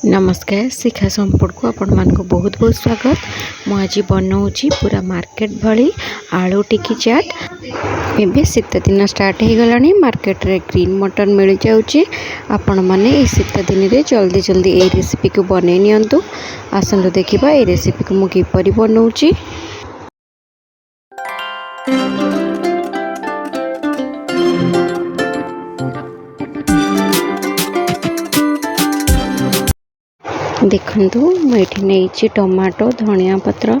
नमस्कार शिखा संपूर्ण को आपण मानक बहुत बहुत स्वागत। मु आज बनाऊँगी पूरा मार्केट भली आलू टिकी चाट। एबे शीत दिन स्टार्ट हो गला मार्केट रे ग्रीन मटन मिल जाऊँगी। आपण मैंने शीत दिन रे जल्दी जल्दी ये रेसिपी को बनै नियंतु। आसंतु देखिबा ये रेसिपी को मु किपरि बनाऊँगी। देखंतु मुझे नहीं टमाटो धनिया पत्र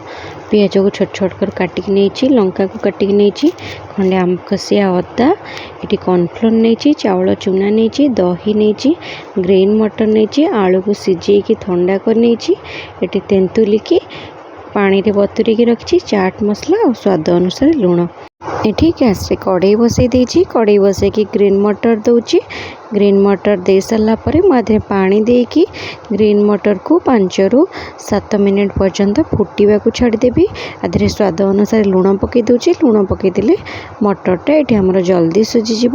पियाज को छोट छोट कर काटिक नहीं लंका को काटिक नहीं खंडे आम कसिया अदा ये कॉर्नफ्लोर नहीं चावल चूना नहीं दही नहीं ग्रीन मटर नहीं आलू को सिझे ठंडा कर नहीं तेंतुली की पानी रे बतुरी रखी चाट मसला और स्वाद अनुसार लुण। ये गैस रे कड़ाई बसई देछि। कड़ाई बसई कि ग्रीन मटर दूची। ग्रीन मटर दे सारा पर मुझे पानी देकी ग्रीन मटर को 5 ରୁ 7 मिनट पर्यंत फुटवा को छाड़देवी। आधे स्वाद अनुसार लुण पकई दूची। लुण पकई देले मटरटा ये आमर जल्दी सुझीज।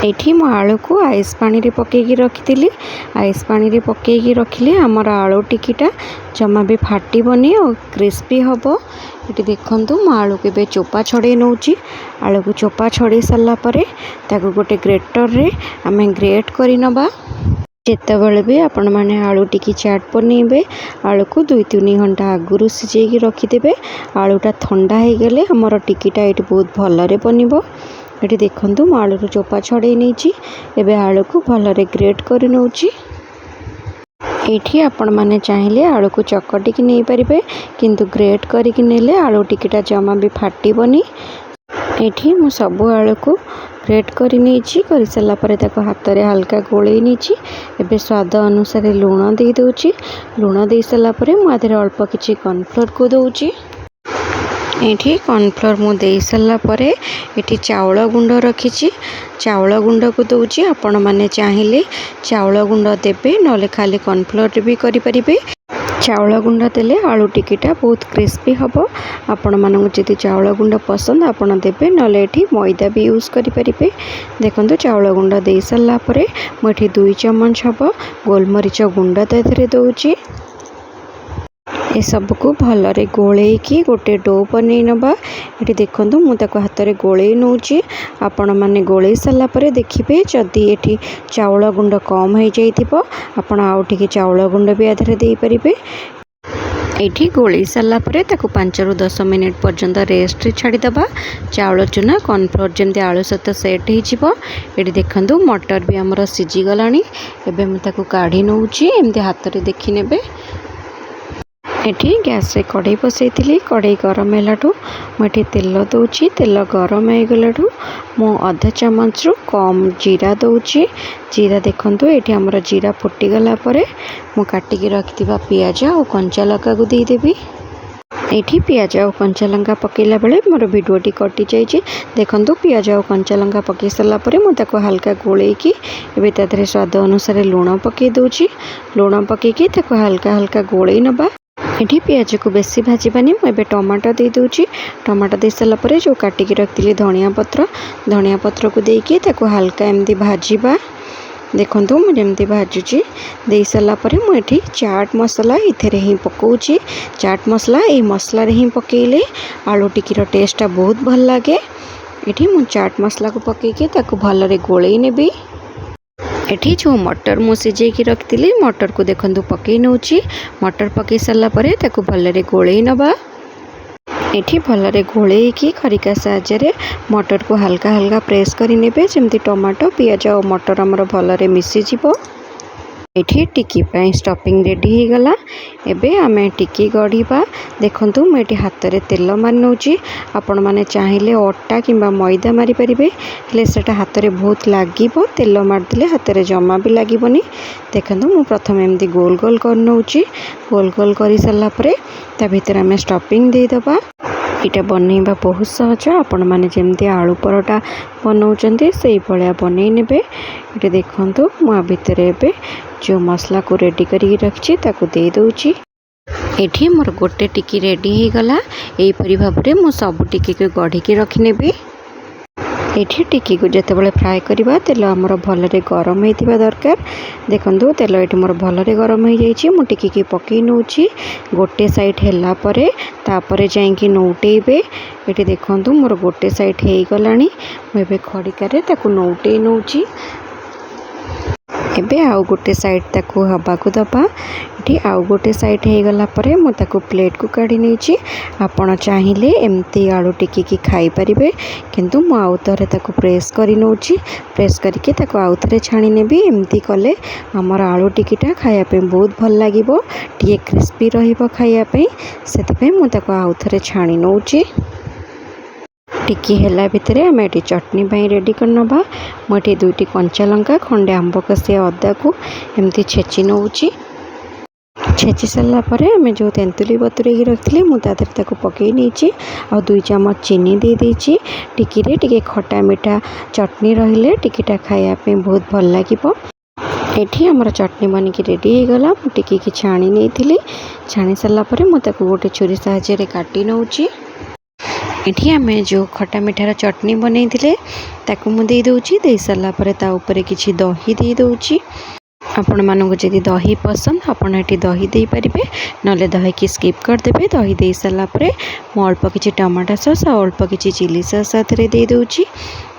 एठी मो आलू को आइस पानी रे पकेकी रखी। आइस पानी रे पकेकी रखिले आमर आलू टिकीटा जमा भी फाटबनी और क्रिस्पी हम। ये देखंतु मो आलू के चोपा छड़े नौची। आलू को चोपा छड़े सारा पर ताको गोटे ग्रेटर रे आमे ग्रेट करी नबा। जेतेबेले भी आपण माने आलू टिकी चाट बनइबे आलू को 2-3 घंटा आगुरु सिझेकी रखिदेबे। आलूटा ठंडा हो गले हमर टिकीटा ये बहुत भलरे बनिबो। ये देखंतु मो आलू चोपा छड़े नहीं एबे आलू को भलरे ग्रेट करी नौची। एठी आपण माने चाहिए आलू को चकटिकी नहीं पारिबे किंतु ग्रेट करिकी नेले आलू टिकीटा जमा भी फाटबनी। एठी मु सब आलू को ग्रेट करी नहीं कर सारा पर ताको हाथ रे हल्का गोले नहीं एबे स्वाद अनुसार लुण दे दोची। लुण दे सारा पर मु आधे अल्प किछि कॉर्नफ्लोर को दोची। ये कॉर्नफ्लोर मु दे सारा पर ये चावल गुंड रखी चावल गुंड को दूची। आपण माने चाहिए चावल गुंड देबे नले खाली कॉर्नफ्लोर भी करि परिबे। चावल गुंड देले आलू टिकीटा बहुत क्रिस्पी हम। आपण मानक जदि चावल गुंड पसंद आपण देबे नले एठी मैदा भी यूज करि परिबे। देखंतु चावल गुंड दे सारा पर मुझे 2 चम्मच हम गोलमरीच गुंड देरे दूची। ये सब को भलरे गोलेकी गोटे डो बनै नबा। ये देखंतु मु ताको हाथ रे गोले नौची। आपण माने गोले सारा पर देखिबे जदि एठी चावल गुंड कम हो जाइथिबो आपण आउ टिके चावल गुंड भी आधरे दे परिबे। एठी गोले सारा पर ताको 5 ରୁ 10 मिनट पर्यंत रेस्ट रे छाड़ी दबा। चावल चूना कॉर्नफ्लोर जमते आलू सहित सेट हो। ये देखंतु मटर भी हमर सिझी गलानी। एबे मु ताको काढी नौची एमते हाथ रे देखि नेबे। एठी गैस रे कड़ाई बसई थी। कड़ाई गरम है मुझे तेल दूची। तेल गरम हो गलाठू मु आधा चम्मच रु कम जीरा दूची। जीरा देखंतु एठी हमर जीरा फुटीगला पर मु काटिकी रखिथिबा पियाज और कंचा लंका को देदेवी। एठी पियाज और कंचा लंका पकेला बेले मोर वीडियोटी कटि जाइए। देखंतु पियाज और कंचा लंका पकई सारा पर मु ताको हल्का गोलेकी एबे तादरे स्वाद अनुसार लुण पकई दूची। लुण पकईकी ताको हल्का हल्का गोले नबा। ये पियाज को बेसी भाजबानी मुझे टमाटो दे दूची। टमाटो दे सारा पर जो काटिकी रखी धनिया पत्र को देकी ताको हल्का एमती भाजवा। देखंतु मुझे एमती भाजुची दे सारा पर मुझे चाट मसला इथे ही पकाउची। चाट मसला ये मसला रे ही पकेले आलू टिकीर टेस्टा बहुत भल लगे। ये मु चाट मसला को पकईकी ताको भलरे गोले नेबी। एठी जो मटर मु सिझेकी रखी मटर को देखंतु पकई नौची। मटर पकई सारा पर ताको भलरे गोले नबा। एठी भलरे गोलेकी खरिका साहाय्य मटर को हल्का हल्का प्रेस करी नेबे जेमती टमाटो पियाज और मटर हमर भलरे मिसी जिवो। एठी टिकी पाई स्टफिंग रेडी हो गला। एबे आमे टिकी गढ़ीबा। देखंतु मैं एठी हाथ रे तेल मारि नौची। आपण माने चाहिए अटा किंबा मैदा मारि परिबे हेले सेटा हाथ रे बहुत लागिबो। तेल मारदेले हाथ रे जमा भी लागिबोनी। देखंतु मु प्रथम एमती गोल गोल कर नौची। गोल गोल करी सारा पर ता भीतर आमे स्टफिंग दे दबा। इटा बनइबा बहुत सहज। आपण माने जेमती आलू परोटा बनाउचंती सेही भलिया बनई नेबे। इटा देखंतु मु भीतर एबे जो मसला को रेडी करी रखी ताको दे दूची। एठी मोर गोटे टिकी रेडी हो गला। एही परि भाबरे मु सब टिकी को गढ़ी के रखी नेबी। ये टिकी को जितेबाला फ्राए करवा तेल आमर भलरे गरम होता दरकार। देखो तेल ये मोर भलरे गरम हो जाइए। मु टिकी की पकई नौ गोटे साइड है तापर जाइए नौटेबे। ये देखो मोर गोटे साइड हो गला मुझे खड़िकार नौटे नौ एबे आउ गोटे साइड ताकू हवा को दबा। ये आउ गोटे साइड हो गला परे मु ताकू प्लेट को काढ़ी नहीं। आपण चाहिए एमती आलू टिकी की खाई पारिबे, किंतु मु आउ थरे ताकू प्रेस करी नौची। प्रेस करके ताकू आउ थरे छाणी नेबी। एमती कले हमर आलू टिकीटा खाया पे बहुत भल लागिबो, टिके क्रिस्पी रहिबो खाया पे। सेति पे मु ताकू आउ थरे छाणी नौची। टिकी हेला भितर आम ये चटनी रेडी कर नबा। मुझे दुईटी कंचा लंका खंडे आंब कसिया अदा को एमती छेची नौची। छेची सारा पर आम जो तेंतुली बतुरे रखी मुझे पकई नहीं। आ 2 चामच चीनी दे देची। टिकी रे टिके खटा मीठा चटनी रहिले टिकीटा खायापे बहुत भल लगे। ये आमर चटनी बनिकी रेडी हो गला। मु टिकी की छाणी नहीं। छाणी सारा पर मुझे गोटे छुरी साहाय्य काटी नौची। ये आम जो खटा मिठार चटनी बनई ताकू मु दे दूची। दे सारा पर ता ऊपर किछि दही दे दूची। आपण मानक जदि दही पसंद आपण ये दही दे पारिबे, नले दही की स्किप करदेबे। दही दे सारा पर मु अल्प किछि टमाटो सॉस और अल्प किछि चिली सॉस साथरे दे दूची।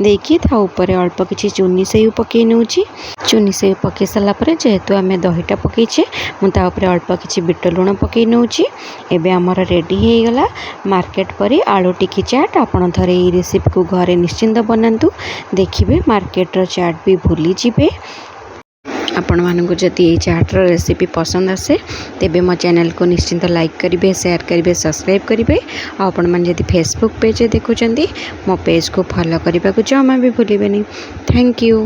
देकी ता ऊपर अल्प किछि चुनी सेव पकई नउची। चुनी सेव पकई सारा पर जेहेतु आम दहीटा पकईचे मु ता ऊपर अल्प किछि बिट लुण पकई नउची। एबे हमर रेडी हो गला मार्केट परी आलू टिकी चाट। आपण थरे ये रेसिपी को घरे निश्चिंत बनातु, देखिबे मार्केट रो चाट भी भूली जिबे। आपण मानक जदि ये चाटर रेसिपी पसंद आसे तेबे मो चैनल को निश्चिंत लाइक करेंगे, शेयर करेंगे, सब्सक्राइब करेंगे। आपण मैंने जदि फेसबुक पेज देखुं मो पेज को फॉलो करने को जमा भी भूलिए। Thank you.